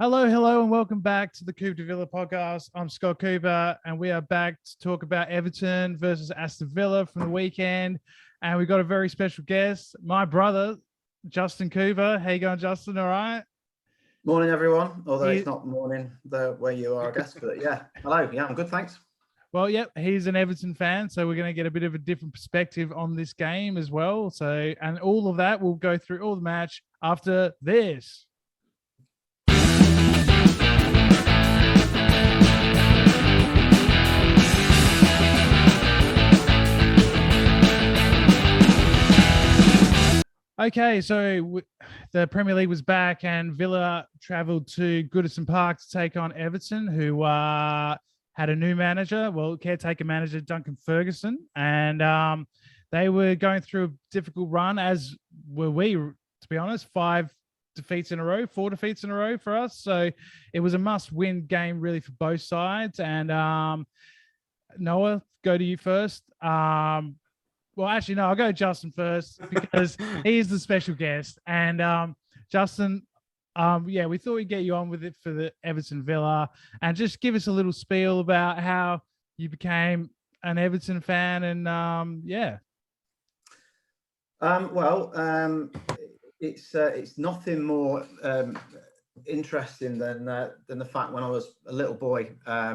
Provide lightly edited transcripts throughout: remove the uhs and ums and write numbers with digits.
Hello, and welcome back to the Coop De Villa podcast. I'm Scott Cooper, and we are back to talk about Everton versus Aston Villa from the weekend. And we got a very special guest, my brother, Justin Cooper. How you going, Justin? All right? Morning, everyone. Although it's not morning where you are, I guess. But yeah, hello. Yeah, I'm good, thanks. Well, yep, he's an Everton fan, so we're going to get a bit of a different perspective on this game as well. So, and all of that, we'll go through all the match after this. Okay, so the Premier League was back and Villa travelled to Goodison Park to take on Everton, who had a new manager, caretaker manager, Duncan Ferguson. And they were going through a difficult run, as were we, to be honest, 4 defeats in a row for us. So it was a must-win game, really, for both sides. And Noah, go to you first. Well, actually, no, I'll go Justin first because he is the special guest. And Justin, we thought we'd get you on with it for the Everton Villa and just give us a little spiel about how you became an Everton fan. And it's nothing more interesting than the fact when I was a little boy, I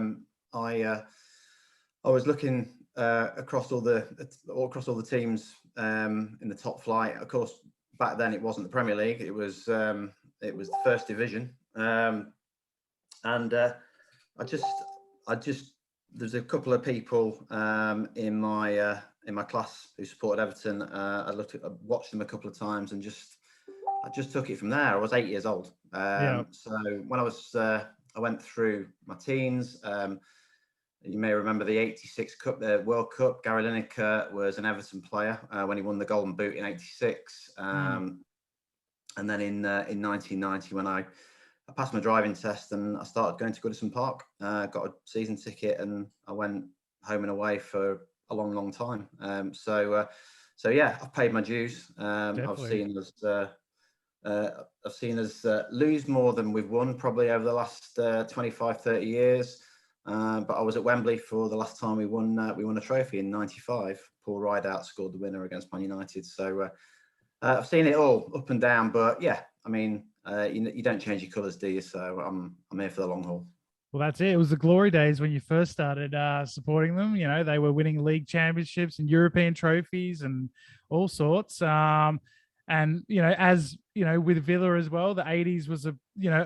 was looking across all the teams in the top flight. Of course, back then it wasn't the Premier League; it was the First Division. I just there's a couple of people in my class who supported Everton. I watched them a couple of times, and I just took it from there. I was 8 years old, so when I went through my teens. You may remember the '86 Cup, the World Cup. Gary Lineker was an Everton player when he won the Golden Boot in '86. And then in 1990, when I passed my driving test and I started going to Goodison Park, got a season ticket, and I went home and away for a long, long time. So yeah, I've paid my dues. I've seen us lose more than we've won probably over the last 25, 30 years. But I was at Wembley for the last time we won a trophy in '95. Paul Rideout scored the winner against Man United. So I've seen it all up and down. But yeah, I mean, you don't change your colours, do you? So I'm here for the long haul. Well, that's it. It was the glory days when you first started supporting them. You know, they were winning league championships and European trophies and all sorts. And as you know, with Villa as well, the '80s was a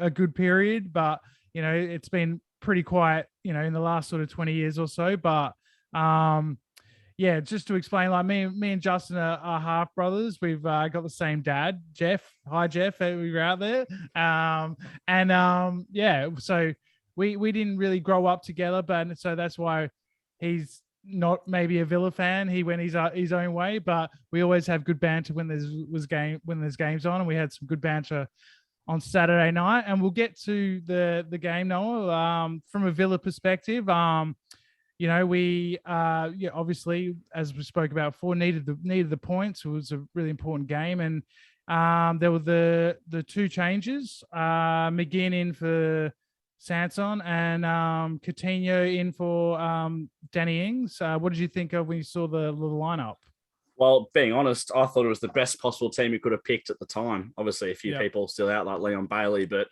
good period, but it's been pretty quiet, in the last sort of 20 years or so. But just to explain, like me and Justin are half brothers. We've got the same dad, Jeff. Hi, Jeff. We were out there. So we didn't really grow up together, but so that's why he's not maybe a Villa fan. He went his own way, but we always have good banter when there's games on, and we had some good banter on Saturday night. And we'll get to the game, Noah. From a Villa perspective, we obviously, as we spoke about before, needed the points. It was a really important game, and there were the two changes: McGinn in for Sanson and Coutinho in for Danny Ings. What did you think of when you saw the little lineup? Well, being honest, I thought it was the best possible team we could have picked at the time. Obviously, a few people still out like Leon Bailey, but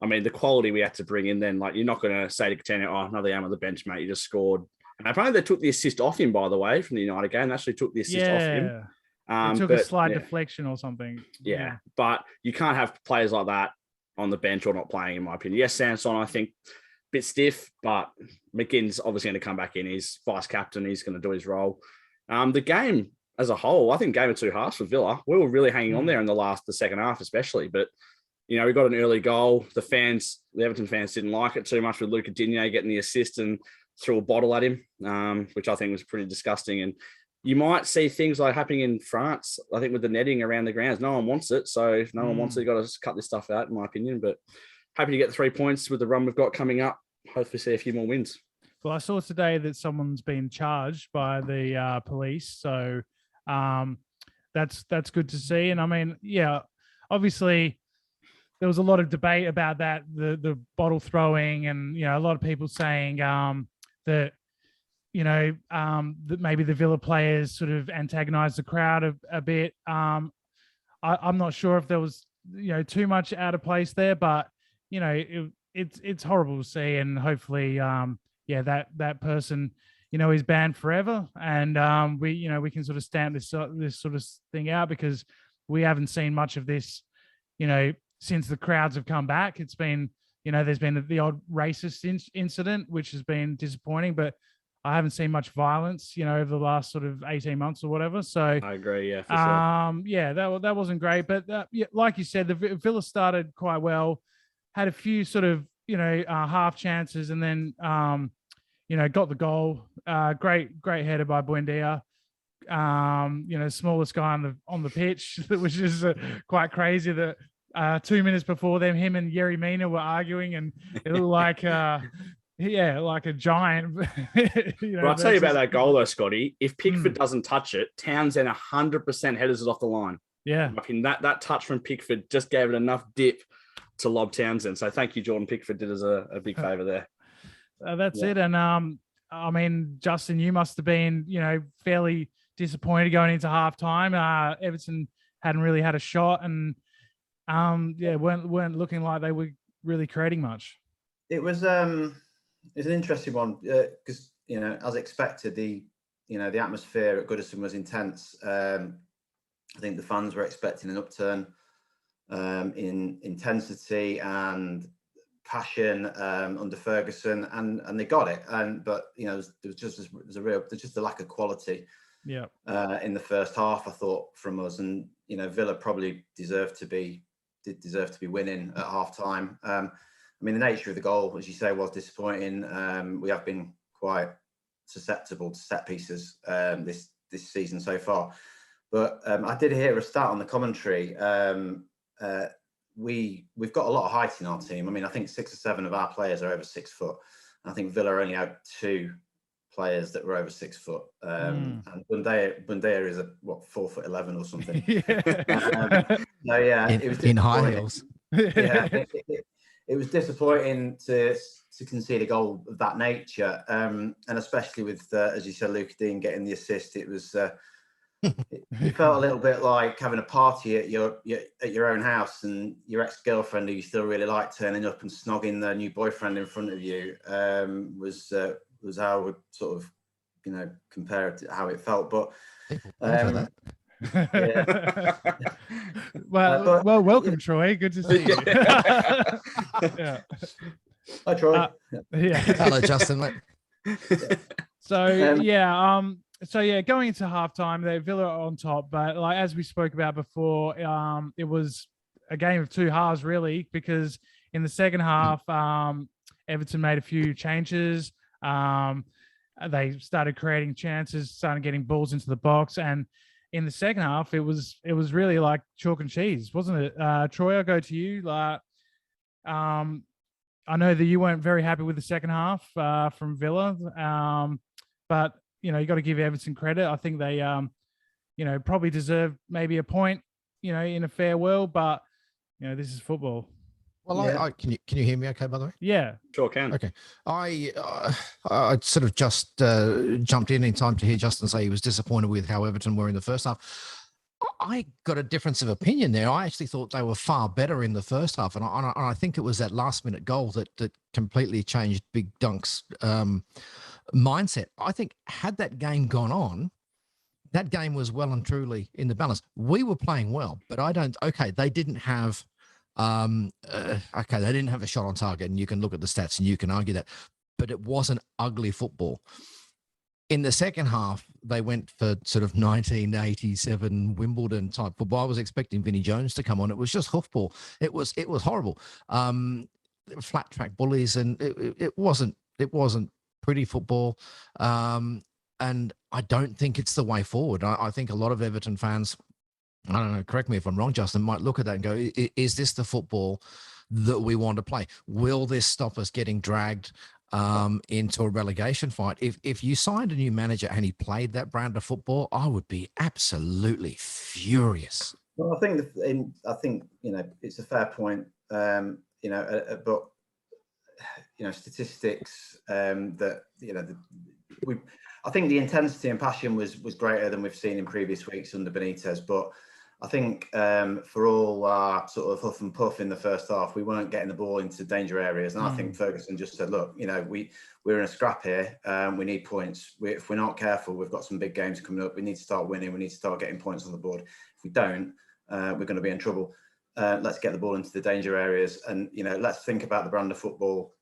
I mean, the quality we had to bring in then, like, you're not going to say to Coutinho, oh, another game on the bench, mate. You just scored. And apparently they took the assist off him, by the way, from the United game. They actually took the assist off him. It took a slight deflection or something. Yeah, but you can't have players like that on the bench or not playing, in my opinion. Yes, Sanson, I think, a bit stiff, but McGinn's obviously going to come back in. He's vice captain. He's going to do his role. The game as a whole, I think game of two halves for Villa. We were really hanging on there in the second half, especially. But, we got an early goal. The Everton fans didn't like it too much with Luca Digne getting the assist and threw a bottle at him, which I think was pretty disgusting. And you might see things like happening in France, I think, with the netting around the grounds. No one wants it. So if no one wants it, you've got to cut this stuff out, in my opinion. But happy to get 3 points with the run we've got coming up. Hopefully see a few more wins. Well, I saw today that someone's been charged by the police. So that's good to see. And I mean, yeah, obviously there was a lot of debate about that, the bottle throwing, and a lot of people saying that that maybe the Villa players sort of antagonized the crowd a bit. I'm not sure if there was too much out of place there, but it's horrible to see, and hopefully that person is banned forever, and we can sort of stamp this sort of thing out, because we haven't seen much of this since the crowds have come back. It's been there's been the odd racist incident, which has been disappointing, but I haven't seen much violence over the last sort of 18 months or whatever. So I agree, yeah, for sure. That wasn't great, but like you said, the Villa started quite well, had a few sort of half chances, and then got the goal. Great header by Buendia. Smallest guy on the pitch, which is quite crazy. That 2 minutes before them, him and Yerry Mina were arguing, and it looked like like a giant. But I'll tell you about that goal though, Scotty. If Pickford doesn't touch it, Townsend 100% headers it off the line. Yeah, I mean that touch from Pickford just gave it enough dip to lob Townsend. So thank you, Jordan Pickford did us a big favour there. That's it. And I mean, Justin, you must have been fairly disappointed going into halftime. Everton hadn't really had a shot, and weren't looking like they were really creating much. It was an interesting one, because as expected, the atmosphere at Goodison was intense. I think the fans were expecting an upturn in intensity and passion under Ferguson, and they got it. But there was just a lack of quality. Yeah. In the first half, I thought, from us, and Villa probably deserved to be winning at half time. I mean, the nature of the goal, as you say, was disappointing. We have been quite susceptible to set pieces this season so far. But I did hear a stat on the commentary. We've got a lot of height in our team. I mean, I think 6 or 7 of our players are over 6 foot. I think Villa only had 2 players that were over 6 foot. And Buendia is 4'11" or something. So yeah, it was in high heels. Yeah, it was disappointing to concede a goal of that nature, and especially with, as you said, Luke Dean getting the assist. It was. It felt a little bit like having a party at your own house, and your ex-girlfriend, who you still really like, turning up and snogging their new boyfriend in front of you. Was how I would sort of compare it to how it felt. But yeah. well, welcome, Troy. Good to see you. Yeah. Hi, Troy. Yeah. Hello, Justin. Mate. So going into halftime, they Villa are on top, but like as we spoke about before, it was a game of 2 halves really, because in the second half, Everton made a few changes. They started creating chances, started getting balls into the box, and in the second half, it was really like chalk and cheese, wasn't it? Troy, I'll go to you. I know that you weren't very happy with the second half from Villa, but you got to give Everton credit. I think they, probably deserve maybe a point, in a fair world, but this is football. Well, yeah. can you hear me okay, by the way? Yeah. Sure can. Okay. I sort of just jumped in time to hear Justin say he was disappointed with how Everton were in the first half. I got a difference of opinion there. I actually thought they were far better in the first half, and I think it was that last-minute goal that completely changed Big Dunk's mindset. I think had that game gone on, that game was well and truly in the balance. We were playing well, but they didn't have they didn't have a shot on target, and you can look at the stats and you can argue that, but it wasn't ugly football. In the second half, they went for sort of 1987 Wimbledon type football. I was expecting Vinnie Jones to come on. It was just hoofball. It was horrible. Flat track bullies, and it wasn't pretty football. And I don't think it's the way forward. I think a lot of Everton fans, I don't know, correct me if I'm wrong, Justin, might look at that and go, is this the football that we want to play? Will this stop us getting dragged into a relegation fight? If you signed a new manager and he played that brand of football, I would be absolutely furious. Well, I think it's a fair point but statistics that I think the intensity and passion was greater than we've seen in previous weeks under Benitez. But I think for all our sort of huff and puff in the first half, we weren't getting the ball into danger areas. And I think Ferguson just said, look, we're in a scrap here. We need points. If we're not careful, we've got some big games coming up. We need to start winning. We need to start getting points on the board. If we don't, we're going to be in trouble. Let's get the ball into the danger areas. And, let's think about the brand of football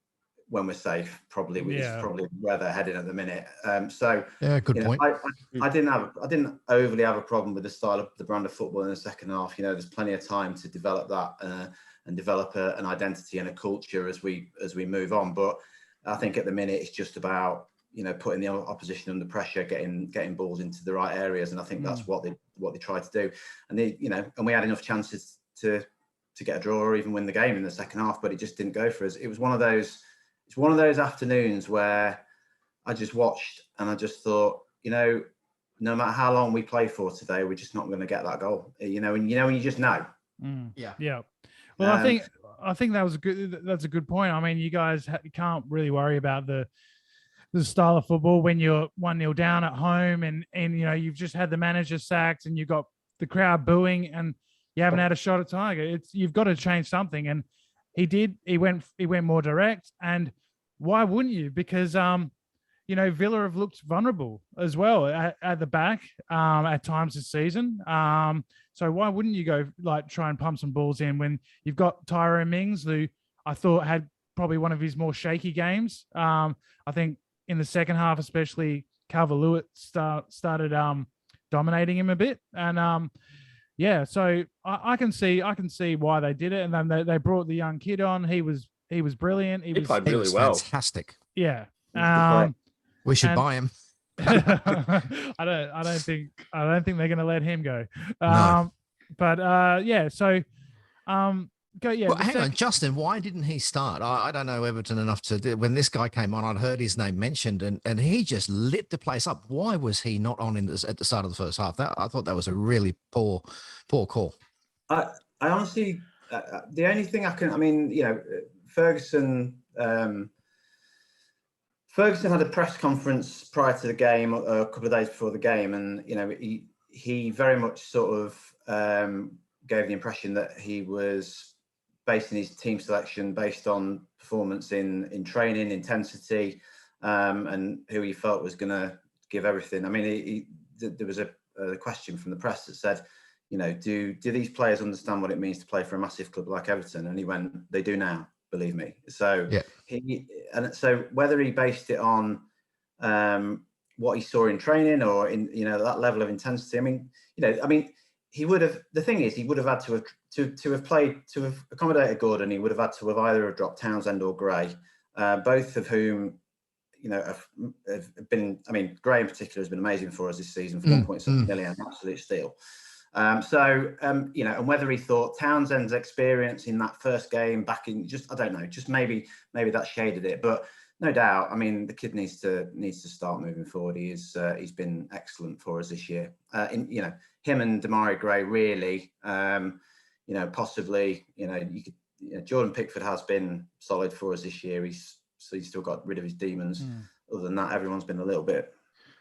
when we're safe. Probably it's probably where they're heading at the minute. Good point. I didn't overly have a problem with the style of the brand of football in the second half. There's plenty of time to develop that and develop an identity and a culture as we move on. But I think at the minute it's just about putting the opposition under pressure, getting balls into the right areas, and I think that's what they tried to do. And and we had enough chances to get a draw or even win the game in the second half, but it just didn't go for us. It was one of those afternoons where I just watched and I just thought, no matter how long we play for today, we're just not going to get that goal. And you just know. Yeah. Well, I think that's a good point. I mean, you guys can't really worry about the style of football when you're 1-0 down at home and you've just had the manager sacked and you've got the crowd booing and you haven't had a shot at Tiger. You've got to change something. And he did. He went more direct. And why wouldn't you? Because Villa have looked vulnerable as well at the back at times this season. So why wouldn't you go try and pump some balls in when you've got Tyrone Mings, who I thought had probably one of his more shaky games. I think in the second half, especially Calvert-Lewin started dominating him a bit. And so I can see why they did it. And then they brought the young kid on. He was brilliant. He played really well. Fantastic. Yeah. We should buy him. I don't think they're going to let him go. No. Go. Yeah. Well, hang on, Justin. Why didn't he start? I don't know Everton enough to. When this guy came on, I'd heard his name mentioned, and he just lit the place up. Why was he not on at the start of the first half? I thought that was a really poor call. I honestly, the only thing Ferguson. Ferguson had a press conference prior to the game, a couple of days before the game, and he very much sort of gave the impression that he was basing his team selection based on performance in training, intensity, and who he felt was going to give everything. I mean, there was a question from the press that said, do these players understand what it means to play for a massive club like Everton? And he went, they do now. Believe me. So so whether he based it on what he saw in training or in that level of intensity, he would have. The thing is, he would have had to have accommodated Gordon. He would have had to have either have dropped Townsend or Gray, both of whom have been. I mean, Gray in particular has been amazing for us this season for 1.7 million, absolute steal. And whether he thought Townsend's experience in that first game back in I don't know, just maybe that shaded it, but no doubt. I mean, the kid needs to start moving forward. He's been excellent for us this year. Him and Demarai Gray really, possibly, Jordan Pickford has been solid for us this year. He's still got rid of his demons. Other than that, everyone's been a little bit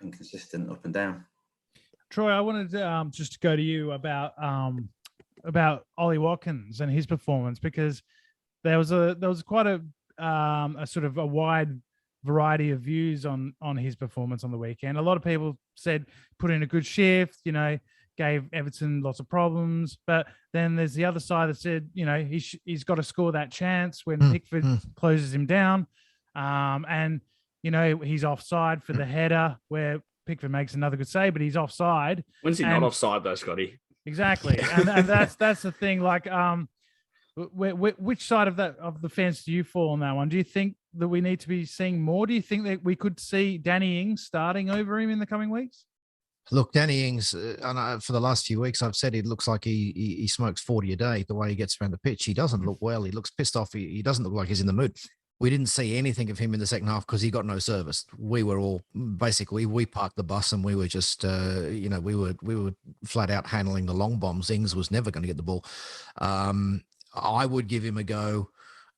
inconsistent up and down. Troy, I wanted to just go to you about Ollie Watkins and his performance, because there was quite a sort of a wide variety of views on his performance on the weekend. A lot of people said put in a good shift, gave Everton lots of problems, but then there's the other side that said he's got to score that chance when Pickford closes him down, and he's offside for the header where Pickford makes another good save, but he's offside. When's he not offside though, Scotty? Exactly, and that's the thing. Like, which side of the fence do you fall on that one? Do you think that we need to be seeing more? Do you think that we could see Danny Ings starting over him in the coming weeks? Look, Danny Ings, and for the last few weeks, I've said he looks like he smokes 40 a day. The way he gets around the pitch, he doesn't look well. He looks pissed off. He doesn't look like he's in the mood. We didn't see anything of him in the second half because he got no service. We were all basically, we parked the bus and we were just, we were flat out handling the long bombs. Ings was never going to get the ball. I would give him a go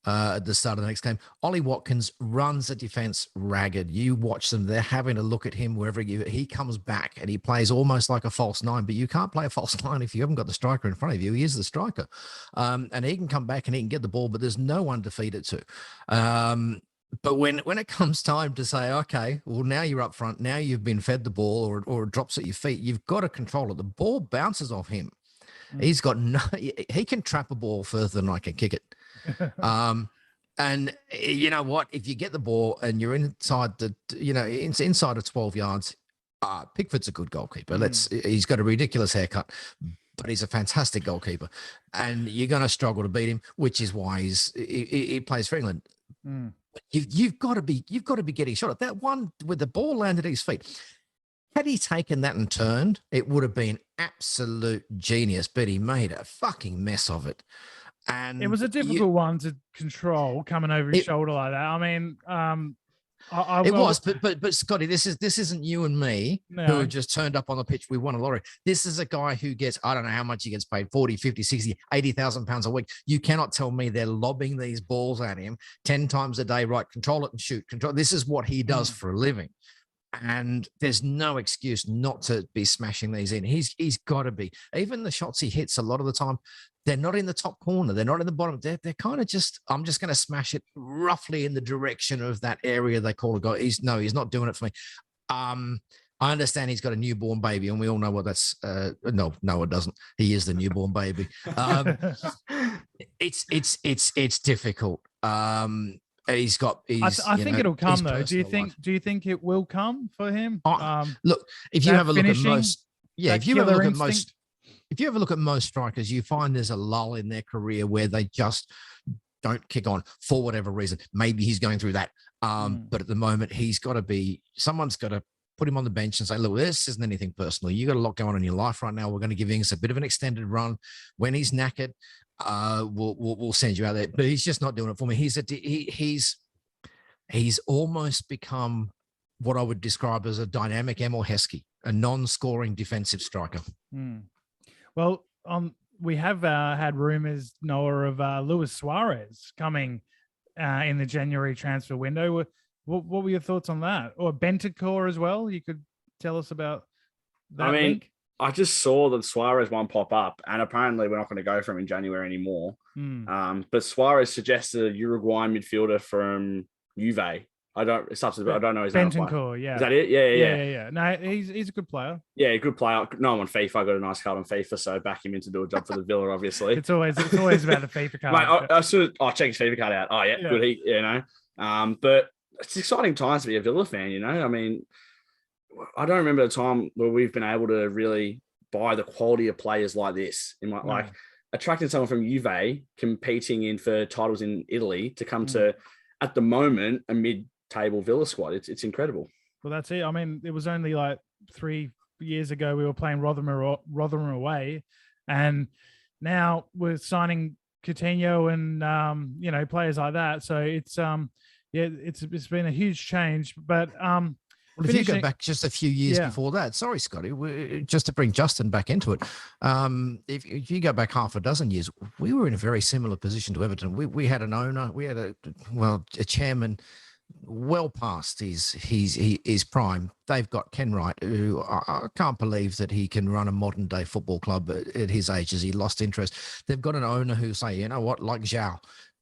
at the start of the next game. Ollie Watkins runs the defense ragged. You watch them; they're having to look at him wherever he comes back, and he plays almost like a false nine. But you can't play a false nine if you haven't got the striker in front of you. He is the striker, and he can come back and he can get the ball, but there's no one to feed it to. But when it comes time to say, okay, well, now you're up front, now you've been fed the ball or it drops at your feet, you've got to control it. The ball bounces off him. He's got he can trap a ball further than I can kick it. And you know what? If you get the ball and you're inside inside of 12 yards, Pickford's a good goalkeeper. He's got a ridiculous haircut, but he's a fantastic goalkeeper. And you're going to struggle to beat him, which is why he plays for England. You've got to be getting shot at that one with the ball landed at his feet. Had he taken that and turned, it would have been absolute genius, but he made a fucking mess of it. And it was a difficult one to control coming over his shoulder like that. I mean, but Scotty, this isn't you and me who have just turned up on the pitch. We won a lottery. This is a guy who gets, I don't know how much he gets paid, 40, 50, 60, 80,000 pounds a week. You cannot tell me they're lobbing these balls at him 10 times a day, right? Control it and shoot. Control. This is what he does for a living. And there's no excuse not to be smashing these in. He's got to be. Even the shots he hits a lot of the time, they're not in the top corner. They're not in the bottom. They're kind of just, I'm just going to smash it roughly in the direction of that area they call a goal. He's not doing it for me. I understand he's got a newborn baby, and we all know what that's. No, it doesn't. He is the newborn baby. It's difficult. I think it'll come though. Do you think it will come for him? Look, if you have a look at most, if you ever look at most strikers, you find there's a lull in their career where they just don't kick on for whatever reason. Maybe he's going through that. But at the moment, someone's got to put him on the bench and say, look, this isn't anything personal. You got a lot going on in your life right now. We're going to give Ings a bit of an extended run. When he's knackered, we'll send you out there. But he's just not doing it for me. He's almost become what I would describe as a dynamic Emil Heskey, a non-scoring defensive striker. Well, we have had rumours, Noah, of Luis Suarez coming in the January transfer window. What were your thoughts on that? Or Bentancur as well? You could tell us about that link? I just saw the Suarez one pop up, and apparently we're not going to go for him in January anymore. But Suarez suggested a Uruguayan midfielder from Juve. I don't know his name. Bentancur, yeah. Is that it? Yeah. No, he's a good player. Yeah, good player. No, I'm on FIFA. I got a nice card on FIFA, so back him in to do a job for the Villa, obviously. It's always about the FIFA card. Mate, I'll check his FIFA card out. Oh, yeah. Good. But it's exciting times to be a Villa fan, I mean, I don't remember a time where we've been able to really buy the quality of players like this. Like attracting someone from Juve, competing for titles in Italy to come to, at the moment, a mid-table Villa squad. It's incredible. Well, that's it. I mean, it was only like 3 years ago we were playing Rotherham away, and now we're signing Coutinho and players like that. So it's it's been a huge change. But if you go back just a few years before that, sorry, Scotty, just to bring Justin back into it, if you go back half a dozen years, we were in a very similar position to Everton. We had an owner, we had a chairman well past his prime. They've got Ken Wright, who I can't believe that he can run a modern day football club at his age, as he lost interest. They've got an owner who say, you know what, like Zhao,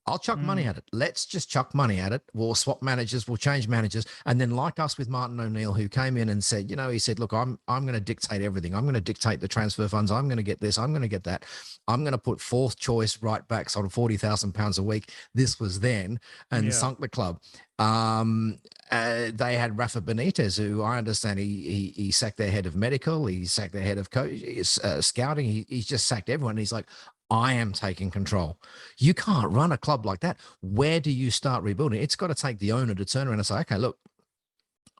I'll chuck money at it. Let's just chuck money at it. We'll swap managers. We'll change managers. And then like us with Martin O'Neill, who came in and said, he said, look, I'm going to dictate everything. I'm going to dictate the transfer funds. I'm going to get this. I'm going to get that. I'm going to put fourth choice right backs on £40,000 a week. This was then, and sunk the club. They had Rafa Benitez, who I understand he sacked their head of medical. He sacked their head of scouting. He's just sacked everyone. He's like, I am taking control. You can't run a club like that. Where do you start rebuilding? It's got to take the owner to turn around and say, okay, look,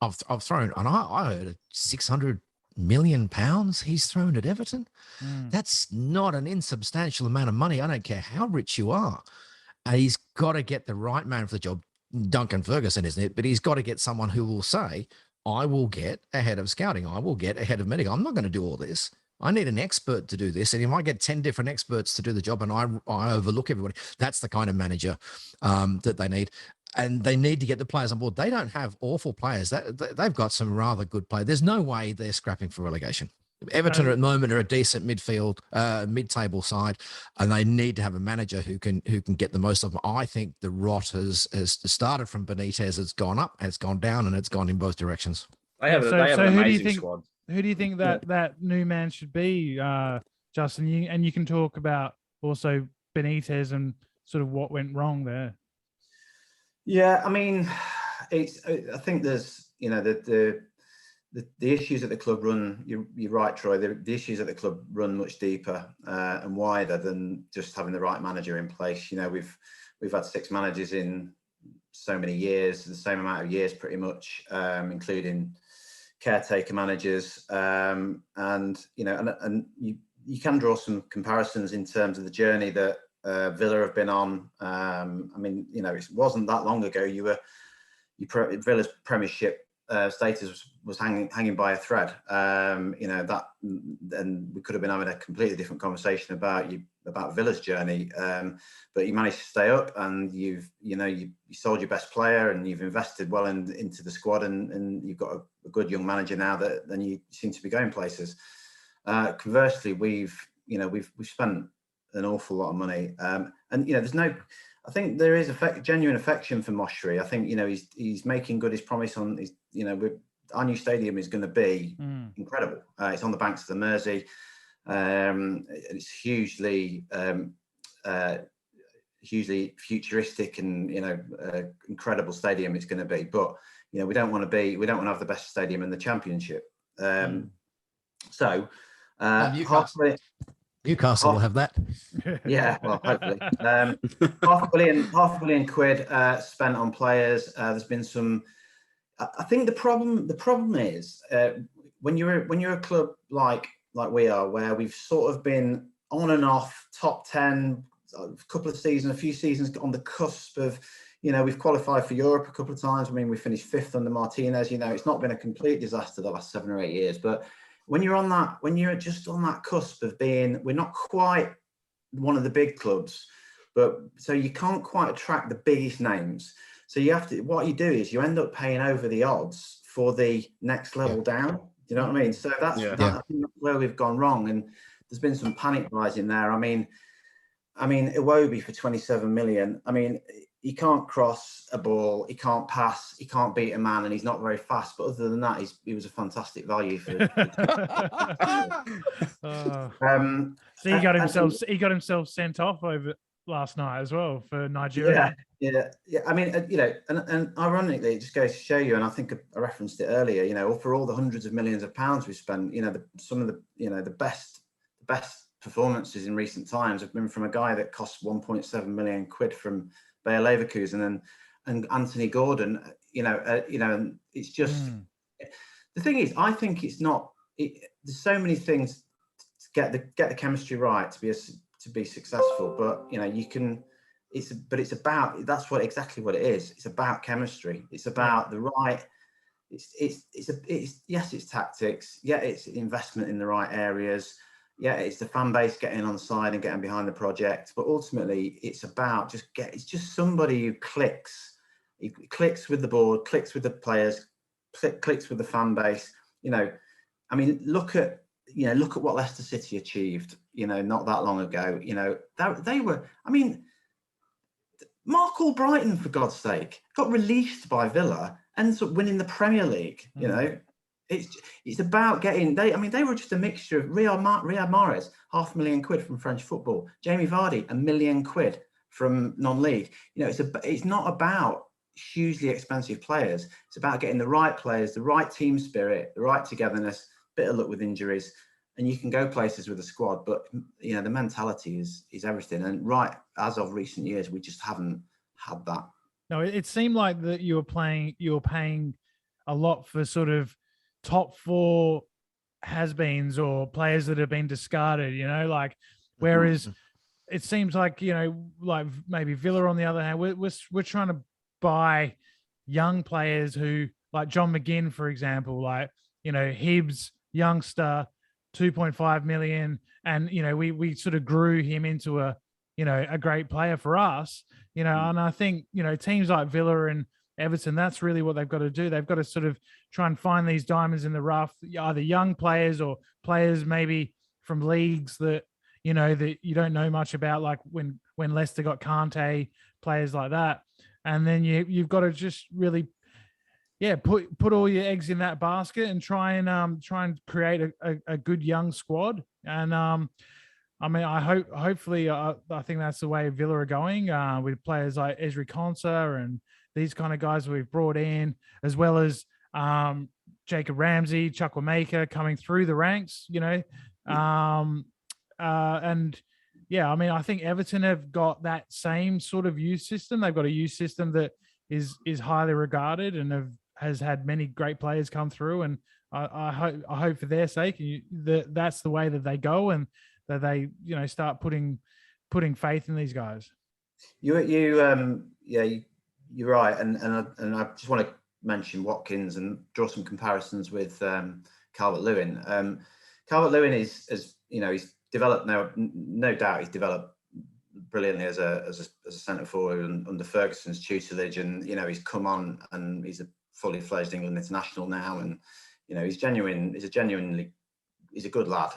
I've thrown, and I heard £600 million he's thrown at Everton. That's not an insubstantial amount of money. I don't care how rich you are. He's got to get the right man for the job. Duncan Ferguson, isn't it? But he's got to get someone who will say, I will get ahead of scouting. I will get ahead of medical. I'm not going to do all this. I need an expert to do this. And if I get 10 different experts to do the job and I overlook everybody, that's the kind of manager that they need. And they need to get the players on board. They don't have awful players. They've got some rather good players. There's no way they're scrapping for relegation. Everton at the moment are a decent mid-table side, and they need to have a manager who can get the most of them. I think the rot has started from Benitez. It's gone up, it's gone down, and it's gone in both directions. They have an amazing squad. Who do you think that new man should be, Justin? You can talk about also Benitez and sort of what went wrong there. Yeah, I mean, I think there's, the issues at the club run. You're right, Troy. The issues at the club run much deeper and wider than just having the right manager in place. We've had 6 managers in so many years, the same amount of years, pretty much, including caretaker managers, and you can draw some comparisons in terms of the journey that Villa have been on. It wasn't that long ago. Villa's Premiership status was hanging by a thread. And we could have been having a completely different conversation about Villa's journey. But you managed to stay up, and you sold your best player, and you've invested well into the squad, and you've got a good young manager now that then you seem to be going places. Conversely, we've spent an awful lot of money, I think there is genuine affection for Moshri. I think he's making good his promise on his. Our new stadium is going to be incredible. It's on the banks of the Mersey. It's hugely futuristic and incredible stadium it's going to be. But we don't want to have the best stadium in the Championship. Newcastle will have that. Yeah, well, hopefully. half a billion quid spent on players. There's been some. I think the problem is when you're a club like we are, where we've sort of been on and off top 10 a few seasons on the cusp of, we've qualified for Europe a couple of times. I mean, we finished 5th under Martinez. It's not been a complete disaster the last 7 or 8 years, but when you're just on that cusp of being, we're not quite one of the big clubs, but so you can't quite attract the biggest names. So what you do is you end up paying over the odds for the next level down. Do you know what I mean? So I think that's where we've gone wrong. And there's been some panic rising there. I mean, Iwobi for 27 million. I mean, he can't cross a ball, he can't pass, he can't beat a man, and he's not very fast. But other than that, he was a fantastic value for. So he got himself sent off over last night as well for Nigeria. Yeah. I mean, and ironically, it just goes to show you, and I think I referenced it earlier. For all the hundreds of millions of pounds we spent, some of the best performances in recent times have been from a guy that cost 1.7 million quid from Bayer Leverkusen and Anthony Gordon. And it's just the thing is, I think it's not. There's so many things to get the chemistry right to be successful, but you can. It's about that's exactly what it is. It's about chemistry. It's about the right. It's tactics. Yeah, it's investment in the right areas. Yeah, it's the fan base getting on side and getting behind the project. But ultimately, it's about it's just somebody who clicks. He clicks with the board, clicks with the players, clicks with the fan base. I mean, look at what Leicester City achieved. Not that long ago. They were. I mean, Mark Albrighton, for God's sake, got released by Villa, ends up winning the Premier League. It's about getting. They were just a mixture of Riyad Mahrez, £500,000 from French football, Jamie Vardy, £1 million from non-league. It's not about hugely expensive players. It's about getting the right players, the right team spirit, the right togetherness. Bit of luck with injuries, and you can go places with a squad. But the mentality is everything. And right as of recent years, we just haven't had that. No, it seemed like that you were paying a lot for sort of top 4 has-beens or players that have been discarded, whereas it seems like, like maybe Villa on the other hand, we're trying to buy young players who, like John McGinn, for example, Hibbs, youngster, 2.5 million, and we sort of grew him into a great player for us. And I think teams like Villa and Everton, that's really what they've got to do. They've got to sort of try and find these diamonds in the rough, either young players or players maybe from leagues that that you don't know much about, like when Leicester got Kante, players like that. And then you've got to just really put all your eggs in that basket and try and create a good young squad. And I mean, hopefully I think that's the way Villa are going, with players like Ezri Konsa and these kind of guys we've brought in, as well as Jacob Ramsey, Chukwuemeka coming through the ranks, and yeah, I mean, I think Everton have got that same sort of youth system. They've got a youth system that is highly regarded and has had many great players come through. And I hope for their sake that's the way that they go, and that they start putting faith in these guys. You're right, and I just want to mention Watkins and draw some comparisons with Calvert-Lewin. Calvert-Lewin is he's developed now. No doubt, he's developed brilliantly as a centre forward under Ferguson's tutelage, and he's come on and he's a fully fledged England international now, and he's genuine. He's a good lad,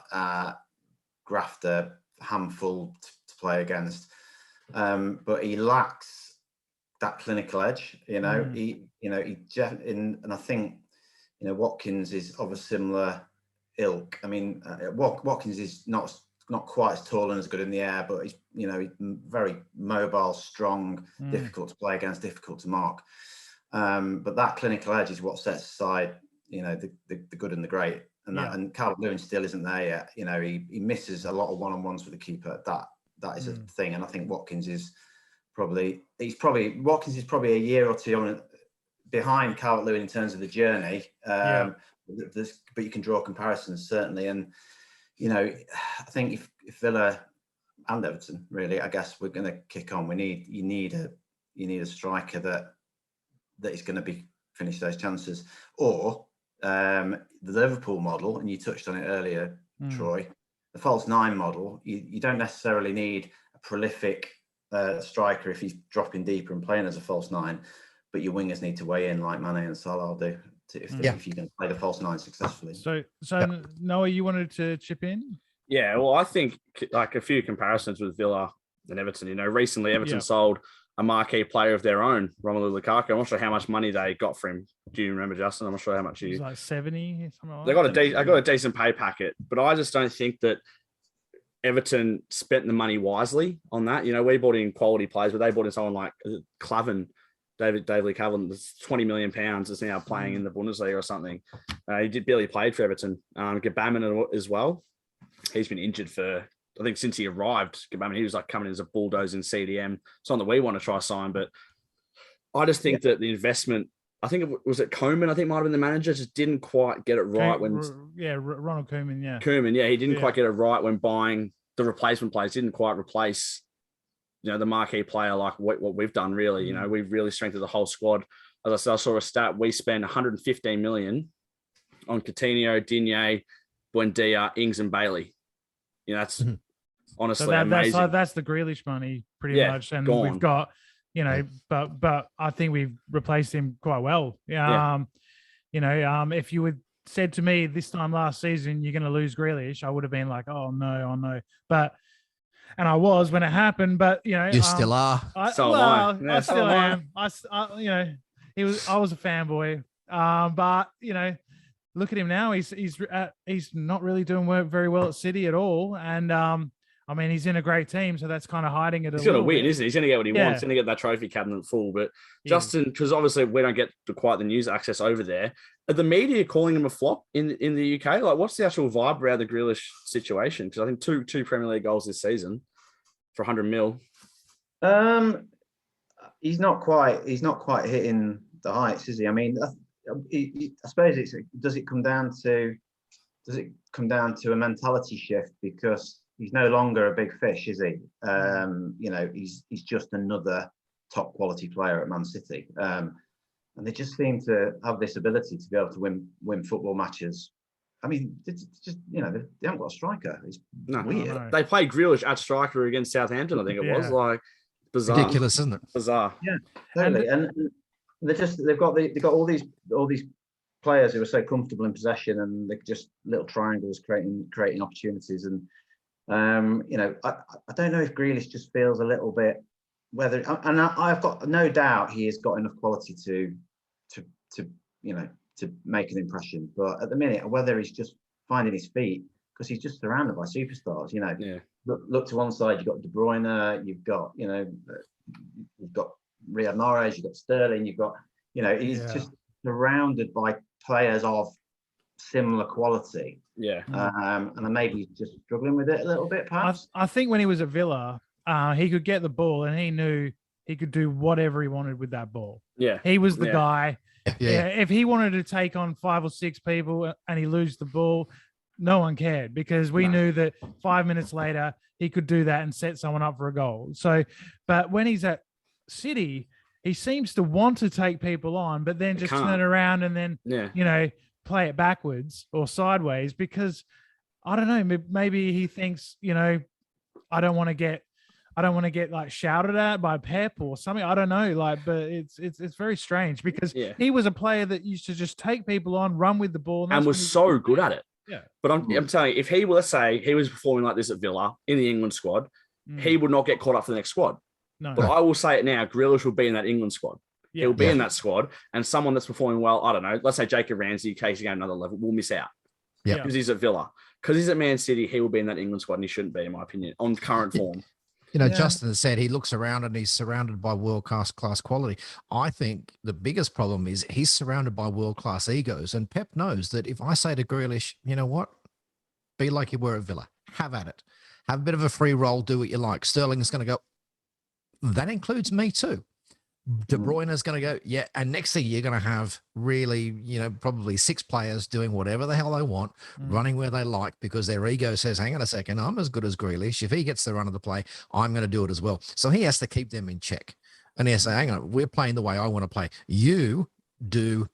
grafter, handful to play against, but he lacks that clinical edge. And I think Watkins is of a similar ilk. I mean, Watkins is not quite as tall and as good in the air, but he's very mobile, strong, difficult to play against, difficult to mark. But that clinical edge is what sets aside the good and the great. And Calvert-Lewin still isn't there yet. He misses a lot of one-on-ones with the keeper. That is a thing, and I think Watkins is probably a year or two behind Calvert-Lewin in terms of the journey. But you can draw comparisons certainly, and I think if Villa and Everton, really, I guess we're going to kick on. You need a striker that is going to finish those chances, or the Liverpool model, and you touched on it earlier, Troy, the false nine model. You don't necessarily need a prolific striker if he's dropping deeper and playing as a false nine, but your wingers need to weigh in like Mane and Salah do if you can play the false nine successfully. So Noah, you wanted to chip in? Yeah, well, I think like a few comparisons with Villa and Everton. Recently Everton sold a marquee player of their own, Romelu Lukaku. I'm not sure how much money they got for him. Do you remember, Justin? I'm not sure how much it was like 70. Something like they got I got a decent pay packet, but I just don't think that Everton spent the money wisely on that. We bought in quality players, but they bought in someone like Clavan, David Lee Clavan, that's £20 million, is now playing in the Bundesliga or something. He barely played for Everton. Gbamin as well. He's been injured for, I think, since he arrived. Gbamin, he was like coming in as a bulldozing CDM. Someone that we want to try sign, but I just think that the investment, I think it was Koeman, I think might have been the manager, just didn't quite get it right Ronald Koeman, he didn't quite get it right when buying the replacement players. Didn't quite replace the marquee player like what we've done, really. We've really strengthened the whole squad. As I said, I saw a stat, we spend 115 million on Coutinho, Digne, Buendia, Ings and Bailey. That's honestly amazing. That's the Grealish money pretty much, and gone. We've got but I think we've replaced him quite well. If you would said to me this time last season you're going to lose Grealish, I would have been like, oh no, and I was when it happened, but you still are. I still am. I was a fanboy, but look at him now. He's not really doing very well at City at all, and I mean, he's in a great team, so that's kind of hiding it. He's going to win, isn't he? He's going to get what he wants. He's going to get that trophy cabinet full. But Justin, because obviously we don't get quite the news access over there, are the media calling him a flop in the UK? Like, what's the actual vibe around the Grealish situation? Because I think two Premier League goals this season for 100 mil. He's not quite hitting the heights, is he? I mean, I suppose does it come down to a mentality shift, because he's no longer a big fish, is he? He's just another top quality player at Man City, and they just seem to have this ability to be able to win football matches I mean, it's just they haven't got a striker. It's weird. No. They played Grealish at striker against Southampton. I think it was like bizarre. Ridiculous, isn't it? Bizarre. Yeah, totally. And they've got all these players who are so comfortable in possession, and they're just little triangles creating opportunities. And I don't know if Grealish just feels a little bit I've got no doubt he has got enough quality to make an impression. But at the minute, whether he's just finding his feet, because he's just surrounded by superstars. Look to one side, you've got De Bruyne, you've got Riyad Mahrez, you've got Sterling, you've got he's just surrounded by players of similar quality. Yeah. And maybe he's just struggling with it a little bit, perhaps. I think when he was at Villa, he could get the ball and he knew he could do whatever he wanted with that ball. Yeah. He was the guy. Yeah. If he wanted to take on 5 or 6 people and he lose the ball, no one cared, because we knew that 5 minutes later he could do that and set someone up for a goal. So, but when he's at City, he seems to want to take people on, but then just turn around and then, play it backwards or sideways, because I don't know, maybe he thinks, I don't want to get like shouted at by Pep or something. I don't know, but it's very strange, because he was a player that used to just take people on, run with the ball, and was so good at it. Yeah. But I'm telling you, if he, let's say he was performing like this at Villa in the England squad, he would not get caught up for the next squad. No. But I will say it now, Grealish will be in that England squad. Yeah. He'll be in that squad, and someone that's performing well, I don't know, let's say Jacob Ramsey, in case he got another level, will miss out. Yeah. Because he's at Villa. Because he's at Man City, he will be in that England squad, and he shouldn't be, in my opinion, on current form. Justin has said he looks around and he's surrounded by world-class quality. I think the biggest problem is he's surrounded by world-class egos. And Pep knows that if I say to Grealish, you know what, be like you were at Villa, have at it. Have a bit of a free roll, do what you like. Sterling is going to go, that includes me too. De Bruyne is going to go, yeah. And next thing you're going to have really, probably 6 players doing whatever the hell they want, running where they like, because their ego says, hang on a second, I'm as good as Grealish. If he gets the run of the play, I'm going to do it as well. So he has to keep them in check. And he say, hang on, we're playing the way I want to play. You do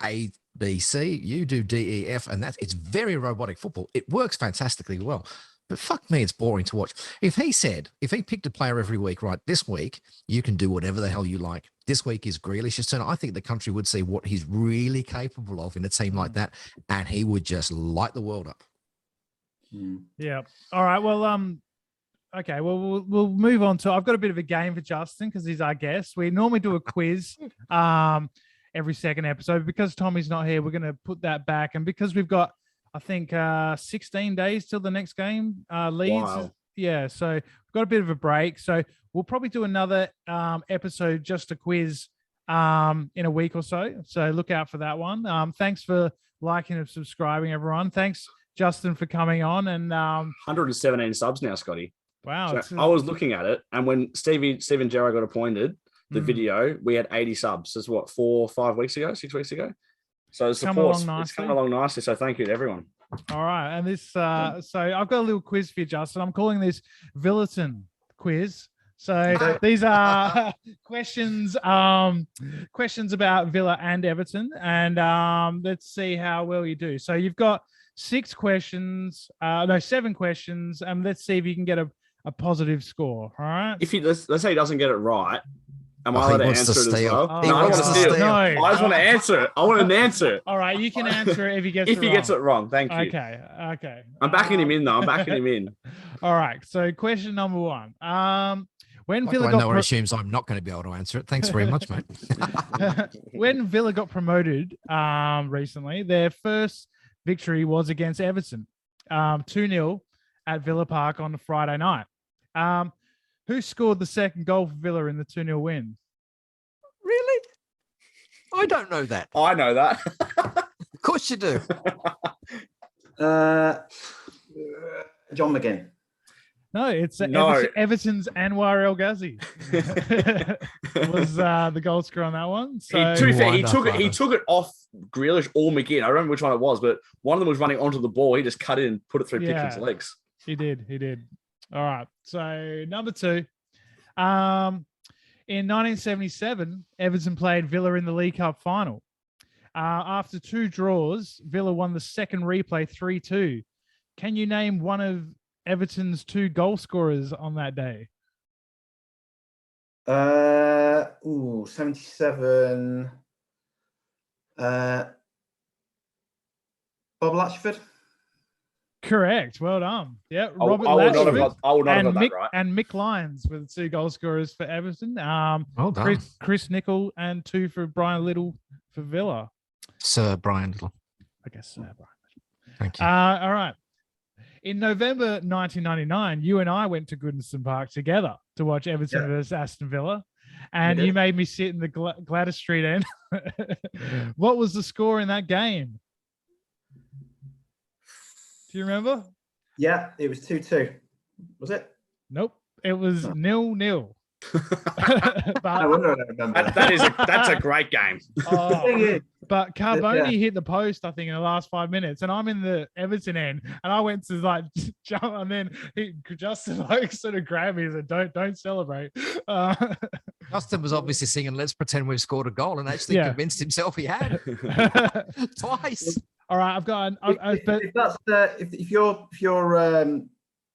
A, B, C, you do D, E, F, and it's very robotic football. It works fantastically well. But fuck me, it's boring to watch. If he picked a player every week, right, this week, you can do whatever the hell you like. This week is Grealish's turn. I think the country would see what he's really capable of in a team like that, and he would just light the world up. Yeah. All right. Well, okay. Well, we'll move on to, I've got a bit of a game for Justin, because he's our guest. We normally do a quiz every second episode. Because Tommy's not here, we're going to put that back. And because we've got, I think 16 days till the next game. Leeds. Wow. Yeah. So we've got a bit of a break. So we'll probably do another episode, just a quiz in a week or so. So look out for that one. Thanks for liking and subscribing, everyone. Thanks, Justin, for coming on. And 117 subs now, Scotty. Wow. So I was looking at it, and when Steven Gerrard got appointed, the video, we had 80 subs. That's what, 4 or 5 weeks ago, 6 weeks ago. So it's come along nicely. So thank you to everyone. All right. And this, so I've got a little quiz for you, Justin. I'm calling this Villaton quiz. So these are questions about Villa and Everton. And let's see how well you do. So you've got 7 questions. And let's see if you can get a positive score. All right. If let's say he doesn't get it right, am I allowed to answer it as well? Oh, no, I don't want to steal. No. I just want to answer it. I want an answer. All right, you can answer it if he gets if he gets it wrong. Thank you. Okay. I'm backing him in, though. I'm backing him in. All right. So question number 1. When Villa got assumes I'm not going to be able to answer it. Thanks very much, mate. When Villa got promoted recently, their first victory was against Everton, 2-0 at Villa Park on the Friday night. Who scored the second goal for Villa in the 2-0 win? Really? I don't know that. I know that. Of course you do. John McGinn. No, it's Everton's Anwar El Ghazi was the goal scorer on that one. So to be fair, he took it off Grealish or McGinn. I don't remember which one it was, but one of them was running onto the ball. He just cut it and put it through Pickford's legs. He did. All right. So number 2. In 1977, Everton played Villa in the League Cup final. After 2 draws, Villa won the second replay 3-2. Can you name one of Everton's 2 goal scorers on that day? 77. Bob Latchford. Correct. Well done. Yeah, I Robert would not have Latchford got, I would not have and got Mick, that right. and Mick Lyons were the 2 goal scorers for Everton. Well done. Chris Nicol and 2 for Brian Little for Villa. Sir Brian Little. I guess Brian. Thank you. All right. In November 1999, you and I went to Goodison Park together to watch Everton versus Aston Villa, and you made me sit in the Gladys Street end. What was the score in that game? Do you remember? Yeah, it was 2-2. Was it? Nope. It was 0-0. I wonder. I don't remember. That's a great game. But Carboni hit the post, I think, in the last 5 minutes, and I'm in the Everton end, and I went to like jump, and then Justin like sort of grabbed me and said, "Don't celebrate." Justin was obviously singing "Let's pretend we've scored a goal," and actually convinced himself he had twice. All right, I've got. If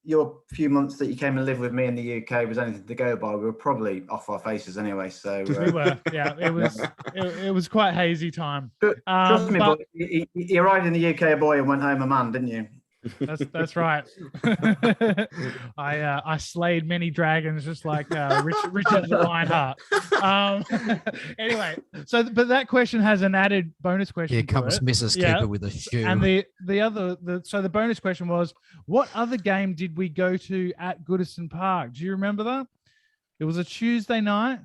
your few months that you came and lived with me in the UK was anything to go by, we were probably off our faces anyway. So we were, yeah. It was quite hazy time. Trust me, boy, you arrived in the UK a boy and went home a man, didn't you? That's right. I slayed many dragons just like Richard the Lionheart. Anyway, but that question has an added bonus question. Here comes Mrs. Keeper with a shoe. And the bonus question was, what other game did we go to at Goodison Park? Do you remember that? It was a Tuesday night.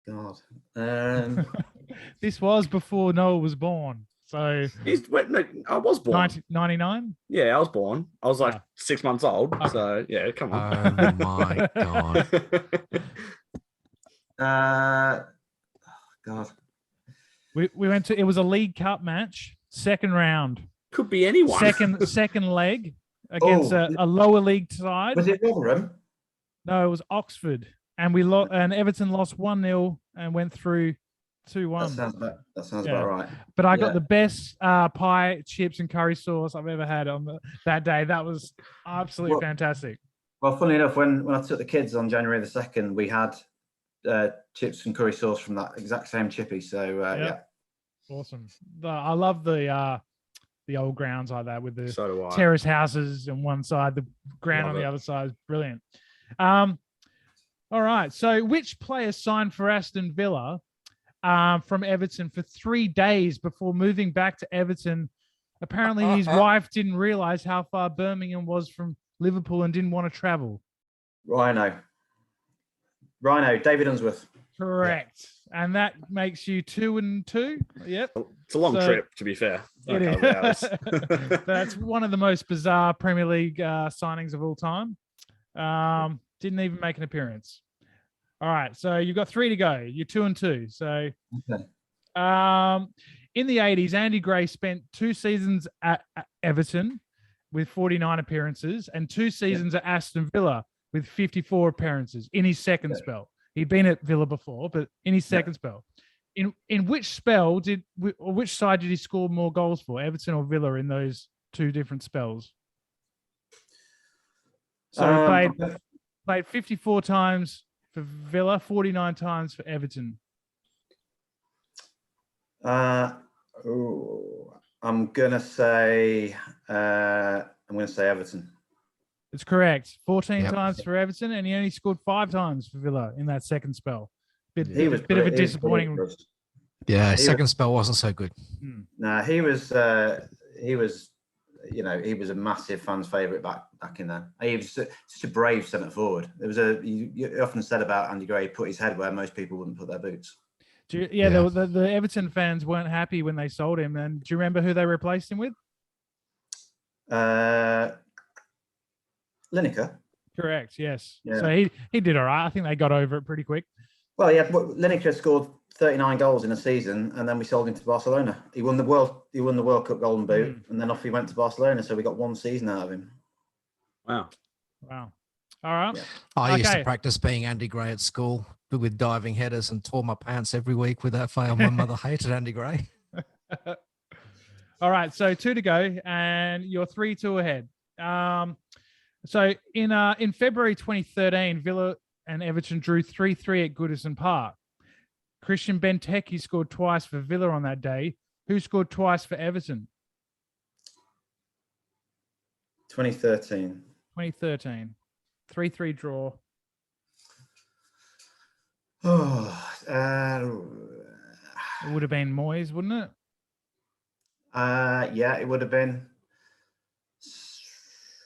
God. This was before Noah was born. So I was born. 1999? Yeah, I was born. I was like 6 months old. Okay. So yeah, come on. Oh my God. God. We went to, it was a League Cup match, second round. Could be anyone. Second leg against a lower league side. Was it Rotherham? No, it was Oxford. And and Everton lost 1-0 and went through 2-1. That sounds about right. But I got the best pie, chips, and curry sauce I've ever had on that day. That was absolutely fantastic. Well, funnily enough, when I took the kids on January the 2nd, we had chips and curry sauce from that exact same chippy. So yeah, awesome. I love the old grounds like that with the terrace houses on one side, the ground on the other side is brilliant. All right. So, which player signed for Aston Villa from Everton for 3 days before moving back to Everton? Apparently, his wife didn't realise how far Birmingham was from Liverpool and didn't want to travel. Rhino, David Unsworth. Correct. Yeah. And that makes you 2-2. Yep. It's a long trip, to be fair. It is. That's one of the most bizarre Premier League signings of all time. Didn't even make an appearance. All right, so you've got 3 to go. You're 2-2. So, in the 80s, Andy Gray spent 2 seasons at Everton with 49 appearances and 2 seasons at Aston Villa with 54 appearances in his second spell. He'd been at Villa before, but in his second spell. In which spell which side did he score more goals for, Everton or Villa, in those 2 different spells? So he played 54 times for Villa, 49 times for Everton. I'm gonna say Everton. It's correct. 14 times for Everton, and he only scored 5 times for Villa in that second spell. Bit of a disappointing. Yeah, second spell wasn't so good. No, he was a massive fans' favourite back in there. He was such a brave centre forward. There was you often said about Andy Gray, he put his head where most people wouldn't put their boots. The Everton fans weren't happy when they sold him. And do you remember who they replaced him with? Lineker. Correct. Yes. Yeah. So he did all right. I think they got over it pretty quick. Well, yeah, Lineker scored 39 goals in a season, and then we sold him to Barcelona. He won the World Cup Golden Boot, and then off he went to Barcelona. So we got 1 season out of him. Wow. All right. Yeah. I used to Okay. practice being Andy Gray at school with diving headers and tore my pants every week without fail. My mother hated Andy Gray. All right. So 2 to go, and you're 3-2 ahead. So in February 2013, Villa and Everton drew 3-3 at Goodison Park. Christian Benteke scored twice for Villa on that day. Who scored twice for Everton? 2013. 2013. 3-3 draw. Oh, It would have been Moyes, wouldn't it? yeah, it would have been.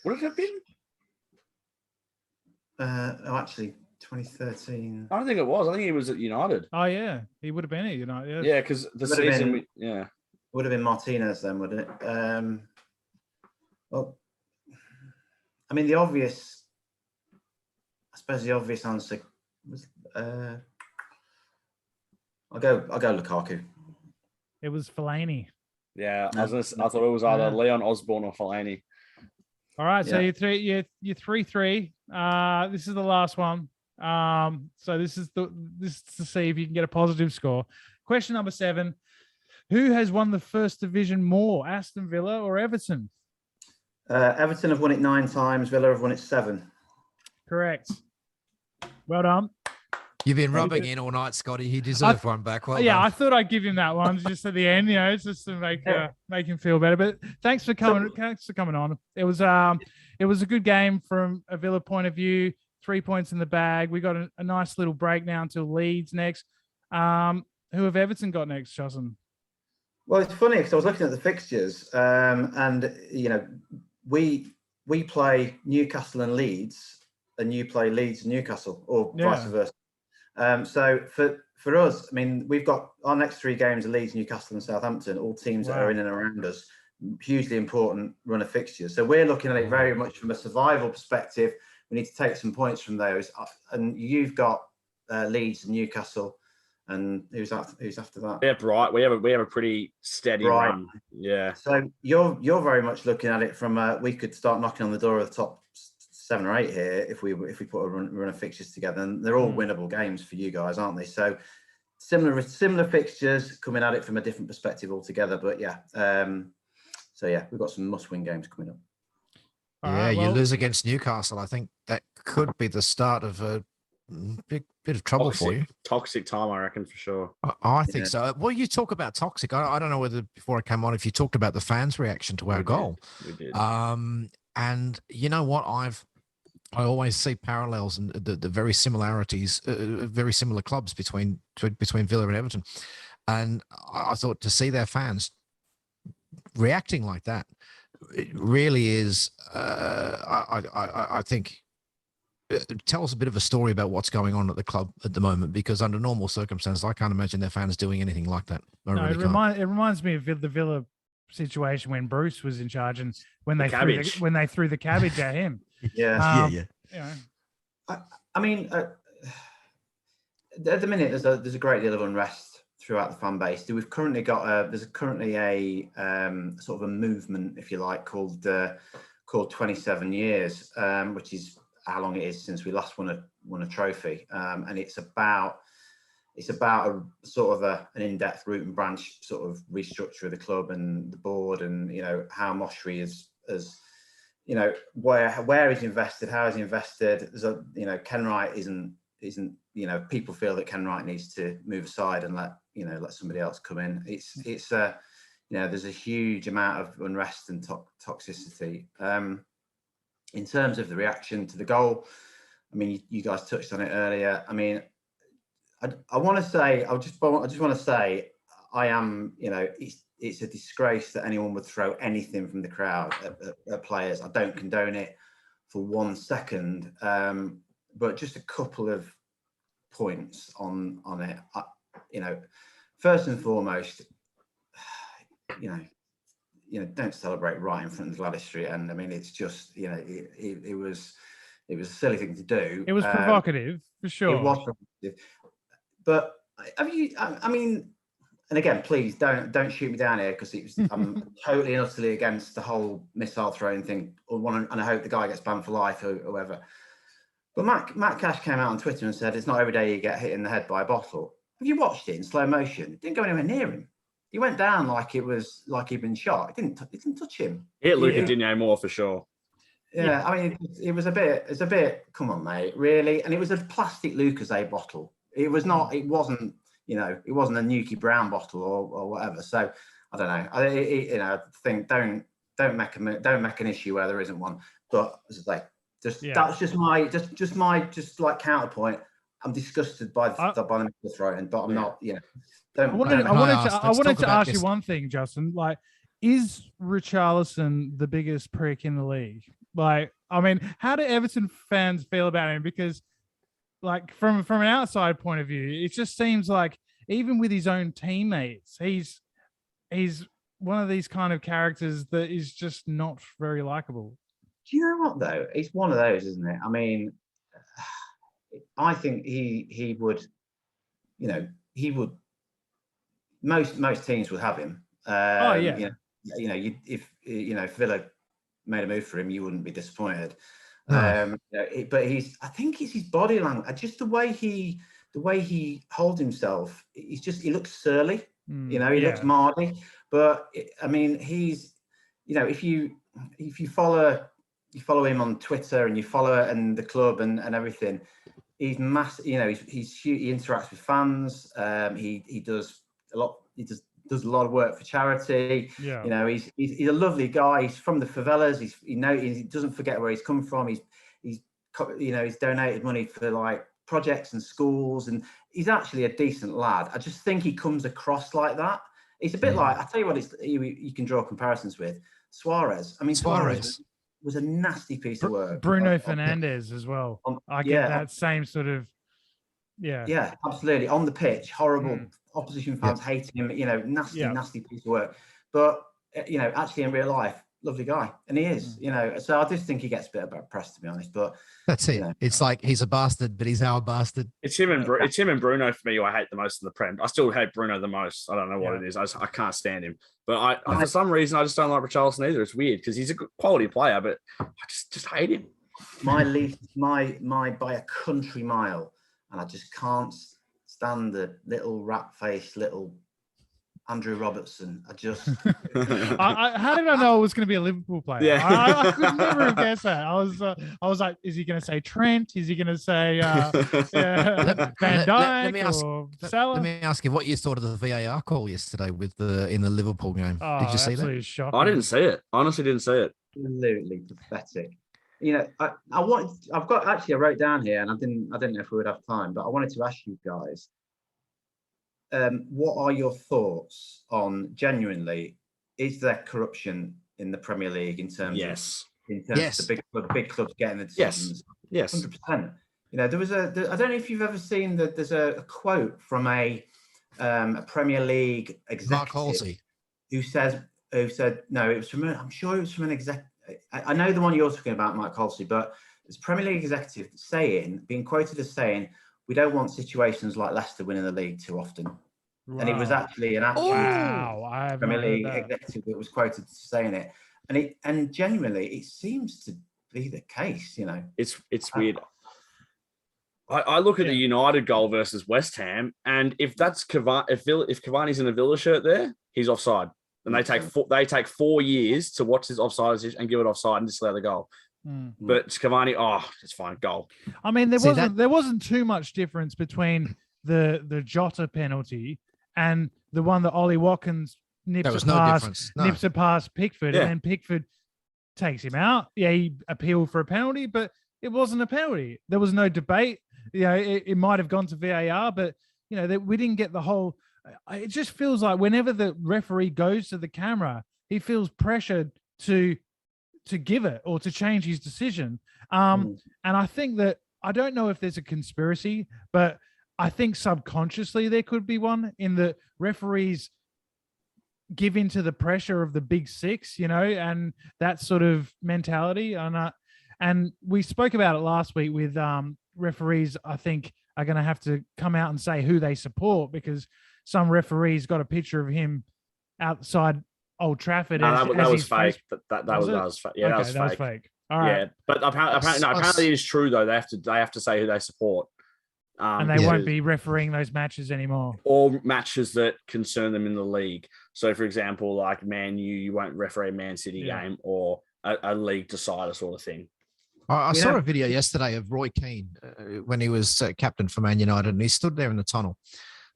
Would it have been? Actually, 2013. I don't think it was. I think he was at United. Oh yeah, he would have been it. Yeah, because the Would have season. been- Yeah. Would have been Martinez then, wouldn't it? Well, I mean, I suppose the obvious answer was. I'll go Lukaku. It was Fellaini. Yeah, No. I thought it was either Yeah. Leon Osborne or Fellaini. All right, so Yeah. you're 3-3. This is the last one. So this is to see if you can get a positive score. Question number 7: Who has won the first division more, Aston Villa or Everton? Everton have won it 9 times. Villa have won it 7. Correct. Well done. You've been Very rubbing good. in all night, Scotty. He deserved one back. Well Yeah, done. I thought I'd give him that one just at the end, just to make him feel better. But thanks for coming. Thanks for coming on. It was a good game from a Villa point of view. 3 points in the bag. We got a nice little break now until Leeds next. Who have Everton got next, Jocelyn? Well, it's funny because I was looking at the fixtures, and we play Newcastle and Leeds, and you play Leeds and Newcastle, or vice versa. So for us, I mean, we've got our next 3 games are Leeds, Newcastle, and Southampton, all teams that are in and around us. Hugely important run of fixtures. So we're looking at it very much from a survival perspective. We need to take some points from those. And you've got Leeds and Newcastle, and who's after that? Yeah, right. We have a pretty steady run. Yeah. So you're very much looking at it from we could start knocking on the door of the top 7 or 8 here if we put a run of fixtures together, and they're all winnable games for you guys, aren't they? So similar fixtures, coming at it from a different perspective altogether. But yeah, so yeah, we've got some must-win games coming up. You lose against Newcastle. I think that could be the start of a bit of trouble for you. Toxic time, I reckon, for sure. I think so. Well, you talk about toxic. I don't know whether before I came on, if you talked about the fans' reaction to our goal. We did. And you know what? I always see parallels and the very similarities, very similar clubs between Villa and Everton. And I thought to see their fans reacting like that, it really is, I think, tell us a bit of a story about what's going on at the club at the moment, because under normal circumstances, I can't imagine their fans doing anything like that. It reminds me of the Villa situation when Bruce was in charge and when they threw the cabbage at him. Yeah. I mean, at the minute, there's a great deal of unrest throughout the fan base. We've currently got there's currently a sort of a movement, if you like, called 27 years, which is how long it is since we last won a trophy, and it's about a sort of an in-depth root and branch sort of restructure of the club and the board, and how Moshri is where he's invested, how he's invested. There's Ken Wright isn't people feel that Ken Wright needs to move aside and let somebody else come in. It's there's a huge amount of unrest and toxicity. In terms of the reaction to the goal, I mean, you guys touched on it earlier. I mean, I want to say, I just want to say, I am, it's a disgrace that anyone would throw anything from the crowd at players. I don't condone it for 1 second, but just a couple of points on it. First and foremost, don't celebrate right in front of the Gladys Street end. I mean, it's just, it was a silly thing to do. It was provocative, for sure. It was provocative. But I mean, and again, please don't shoot me down here, because I'm totally and utterly against the whole missile throwing thing. And I hope the guy gets banned for life or whoever. But Matt Cash came out on Twitter and said, it's not every day you get hit in the head by a bottle. Have you watched it in slow motion? It didn't go anywhere near him. He went down like it was like he'd been shot. It didn't touch him. He hit Luca Digne more for sure. Yeah, I mean, it was a bit, come on, mate, really? And it was a plastic Lucozade bottle. It wasn't, a Nuki Brown bottle or whatever. So I don't know. I think don't make an issue where there isn't one. But as I say, that's just my counterpoint. I'm disgusted by the middle throw, but I'm not. I wanted to ask you one thing, Justin. Like, is Richarlison the biggest prick in the league? Like, I mean, how do Everton fans feel about him? Because, like, from an outside point of view, it just seems like even with his own teammates, he's one of these kind of characters that is just not very likable. Do you know what though? It's one of those, isn't it? I mean, I think he would. Most teams would have him. If Villa made a move for him, you wouldn't be disappointed. But I think it's his body language, just the way he holds himself. He looks surly. He looks mardy. But I mean, he's, if you follow him on Twitter and you follow and the club and everything, he's massive. He interacts with fans. He does a lot. He does a lot of work for charity. Yeah. He's a lovely guy. He's from the favelas. He doesn't forget where he's come from. He's donated money for like projects and schools, and he's actually a decent lad. I just think he comes across like that. It's a bit like, I'll tell you what, you can draw comparisons with Suarez. I mean, Suarez was a nasty piece of work. Bruno Fernandes as well. I get that same sort of, yeah, absolutely. On the pitch, horrible. Opposition fans hate him. Nasty piece of work. But actually in real life, lovely guy, and he is. So I just think he gets a bit of bad press, to be honest. But that's it. It's like he's a bastard, but he's our bastard. It's him and Bruno for me who I hate the most in the Prem. I still hate Bruno the most. I don't know what it is. I can't stand him. But for some reason I just don't like Richarlison either. It's weird because he's a good quality player, but I just hate him. My by a country mile, and I just can't stand the little rat-faced little Andrew Robertson. How did I know it was going to be a Liverpool player? Yeah. I could never have guessed that. I was like, is he going to say Trent? Is he going to say Van Dijk or Salah? Let me ask you what you thought of the VAR call yesterday in the Liverpool game. Did you see that? Shocking. I didn't see it. Honestly, didn't see it. Absolutely pathetic. I wrote down here, and I didn't know if we would have time, but I wanted to ask you guys, what are your thoughts on, genuinely, is there corruption in the Premier League in terms of the big clubs getting the decisions? Yes. 100%. There was I don't know if you've ever seen that. There's a quote from a Premier League executive, Mark Halsey, who said no, it was from I'm sure it was from an executive. I know the one you're talking about, Mike Halsey, but it's Premier League executive being quoted as saying, we don't want situations like Leicester winning the league too often. Wow. And it was actually an actual Premier League executive that was quoted saying it. And genuinely, it seems to be the case, It's weird. I look at the United goal versus West Ham, and if that's if Cavani's in a Villa shirt there, he's offside. And they take 4 years to watch this offside and give it offside and disallowed the goal. But Cavani, it's fine, goal. I mean, there wasn't too much difference between the Jota penalty and the one that Ollie Watkins nips it past Pickford, and then Pickford takes him out. Yeah, he appealed for a penalty, but it wasn't a penalty. There was no debate. It might have gone to VAR, but we didn't get the whole. It just feels like whenever the referee goes to the camera, he feels pressured to give it or to change his decision. And I think that, I don't know if there's a conspiracy, but I think subconsciously there could be one, in the referees give into the pressure of the big six, and that sort of mentality. And we spoke about it last week with referees, I think, are going to have to come out and say who they support, because some referees got a picture of him outside Old Trafford. That was fake. That was fake. Yeah, that was fake. All right. Yeah, but apparently it is true though. They have to say who they support. And they won't be refereeing those matches anymore. All matches that concern them in the league. So, for example, like Man U, you won't referee a Man City game or a league decider sort of thing. I saw a video yesterday of Roy Keane when he was captain for Man United, and he stood there in the tunnel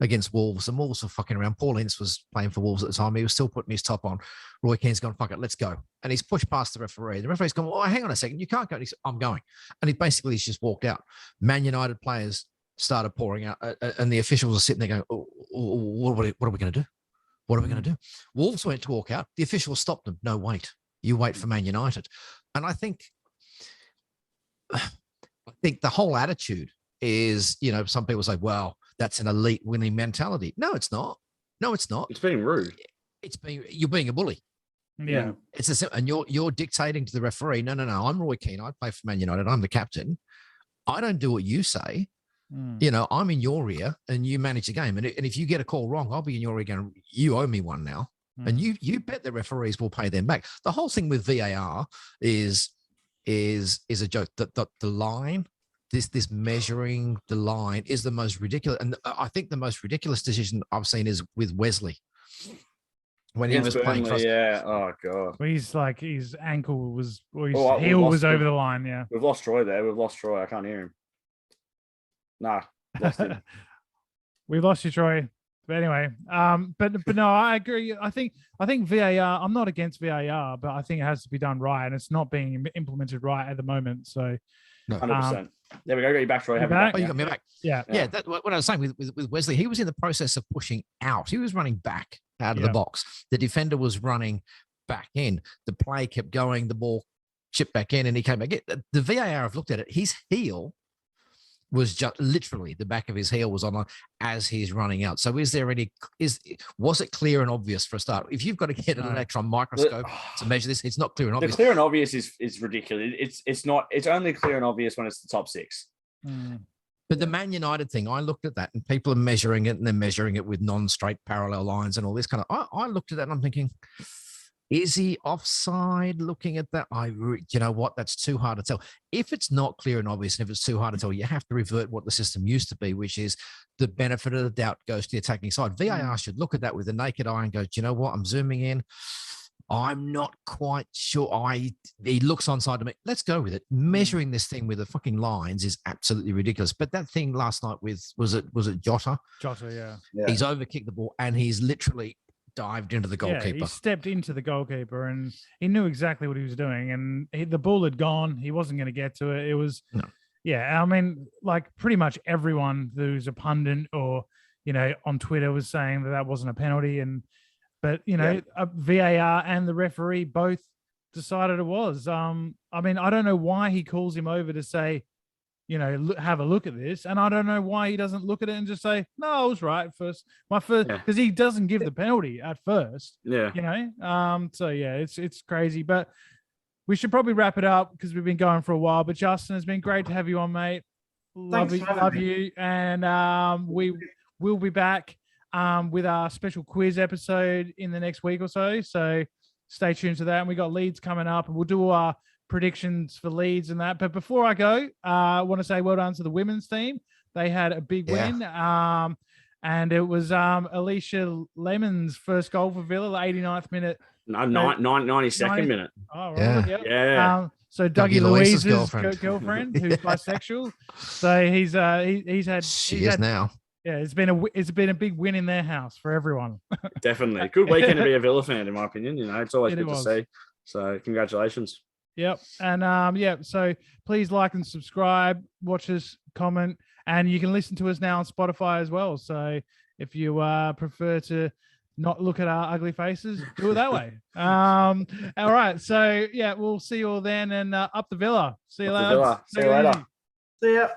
against Wolves, and Wolves were fucking around. Paul Ince was playing for Wolves at the time. He was still putting his top on. Roy Keane's gone, fuck it, let's go. And he's pushed past the referee. The referee's gone, well, hang on a second, you can't go. And he said, I'm going. And he's just walked out. Man United players started pouring out, and the officials are sitting there going, what are we going to do? What are we going to do? Wolves went to walk out. The officials stopped them. No, wait. You wait for Man United. And I think the whole attitude is, some people say, well, that's an elite winning mentality. No, it's not. No, it's not. It's being rude. You're being a bully. Yeah. And you're dictating to the referee. No. I'm Roy Keane. I play for Man United. I'm the captain. I don't do what you say. I'm in your ear and you manage the game. And if you get a call wrong, I'll be in your ear going, you owe me one now. And you bet the referees will pay them back. The whole thing with VAR is a joke. The line, this measuring the line is the most ridiculous. And I think the most ridiculous decision I've seen is with Wesley. When he was playing for us. Yeah. Oh god. Well, he's like his ankle was or his heel was over the line. Yeah. We've lost Troy there. I can't hear him. Nah, lost him. We've lost you, Troy. But anyway, but no, I agree. I think VAR. I'm not against VAR, but I think it has to be done right, and it's not being implemented right at the moment. So, 100%. There we go. Got you back, Troy. You back? Oh, you got me back. Yeah. What I was saying with Wesley, he was in the process of pushing out. He was running back out of the box. The defender was running back in. The play kept going. The ball chipped back in, and he came back in. The VAR have looked at it. His heel was just literally the back of his heel was on as he's running out. So was it clear and obvious for a start? If you've got to get an electron microscope to measure this, it's not clear and obvious. The clear and obvious is ridiculous. It's only clear and obvious when it's the top six. But the Man United thing, I looked at that and people are measuring it and they're measuring it with non-straight parallel lines and all this kind of, I looked at that and I'm thinking, is he offside looking at that? You know what? That's too hard to tell. If it's not clear and obvious, and if it's too hard to tell, you have to revert what the system used to be, which is the benefit of the doubt goes to the attacking side. VAR should look at that with the naked eye and go, do you know what? I'm zooming in. I'm not quite sure. He looks onside to me. Let's go with it. Measuring this thing with the fucking lines is absolutely ridiculous. But that thing last night with, was it Jota? Jota, yeah. He's overkicked the ball and he's literally dived into the goalkeeper. Yeah, he stepped into the goalkeeper and he knew exactly what he was doing. And the ball had gone. He wasn't going to get to it. It was, yeah. I mean, like pretty much everyone who's a pundit or, on Twitter was saying that wasn't a penalty. But VAR and the referee both decided it was. I mean, I don't know why he calls him over to say, have a look at this. And I don't know why he doesn't look at it and just say, no, I was right because he doesn't give the penalty at first. Yeah. So yeah, it's crazy, but we should probably wrap it up because we've been going for a while. But Justin, it's been great to have you on, mate. Love you. And we will be back with our special quiz episode in the next week or so. So stay tuned to that. And we got Leeds coming up and we'll do our predictions for Leeds and that. But before I go, I want to say well done to the women's team. They had a big win. And it was Alicia Lemon's first goal for Villa, the 89th minute. No, 92nd minute. Oh, right. Yeah. So Dougie Louise's girlfriend who's bisexual. So he's had. She is now. Yeah, it's been a big win in their house for everyone. Definitely. Good weekend to be a Villa fan, in my opinion. It's always good to see. So congratulations. Yep. And so please like and subscribe, watch us, comment, and you can listen to us now on Spotify as well. So if you prefer to not look at our ugly faces, do it that way. All right. So we'll see you all then and up the Villa. See you later. See you later. See ya.